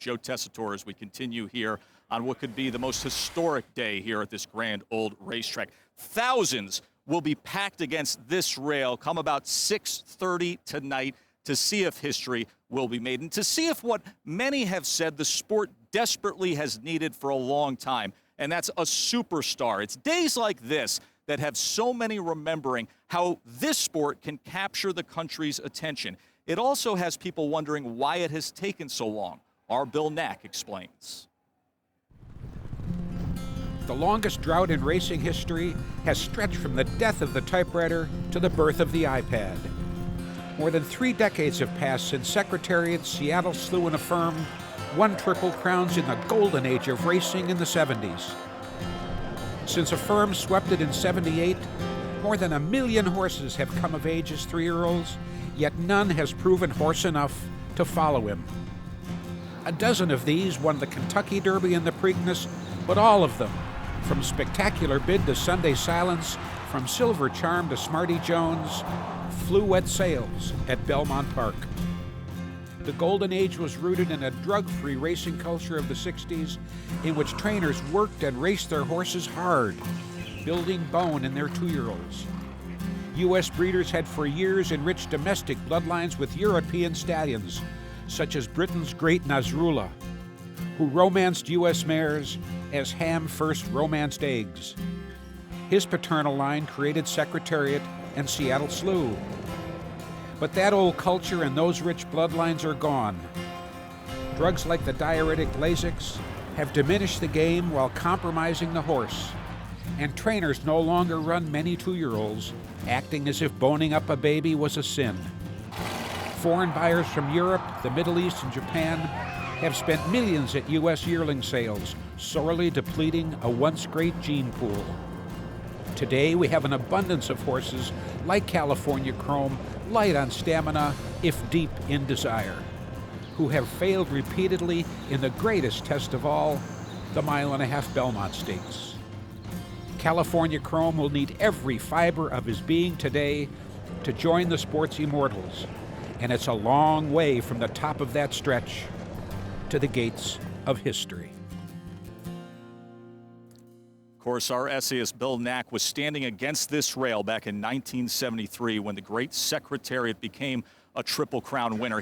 Joe Tessitore, as we continue here on what could be the most historic day here at this grand old racetrack. Thousands will be packed against this rail come about 6:30 tonight to see if history will be made and to see if what many have said the sport desperately has needed for a long time, and that's a superstar. It's days like this that have so many remembering how this sport can capture the country's attention. It also has people wondering why it has taken so long. Our Bill Knack explains. The longest drought in racing history has stretched from the death of the typewriter to the birth of the iPad. More than 3 decades have passed since Secretariat, Seattle Slew, and Affirm won Triple Crowns in the golden age of racing in the 70s. Since Affirm swept it in 78, more than 1 million horses have come of age as 3-year-olds, yet none has proven horse enough to follow him. A dozen of these won the Kentucky Derby and the Preakness, but all of them, from Spectacular Bid to Sunday Silence, from Silver Charm to Smarty Jones, flew wet sails at Belmont Park. The golden age was rooted in a drug-free racing culture of the 60s in which trainers worked and raced their horses hard, building bone in their 2-year-olds. U.S. breeders had for years enriched domestic bloodlines with European stallions, such as Britain's great Nasrullah, who romanced U.S. mares as Ham first romanced eggs. His paternal line created Secretariat and Seattle Slew. But that old culture and those rich bloodlines are gone. Drugs like the diuretic Lasix have diminished the game while compromising the horse, and trainers no longer run many 2-year-olds, acting as if boning up a baby was a sin. Foreign buyers from Europe, the Middle East, and Japan have spent millions at U.S. yearling sales, sorely depleting a once great gene pool. Today, we have an abundance of horses like California Chrome, light on stamina, if deep in desire, who have failed repeatedly in the greatest test of all, the 1.5-mile Belmont Stakes. California Chrome will need every fiber of his being today to join the sport's immortals, and it's a long way from the top of that stretch to the gates of history. Of course, our essayist Bill Knack was standing against this rail back in 1973 when the great Secretariat became a Triple Crown winner.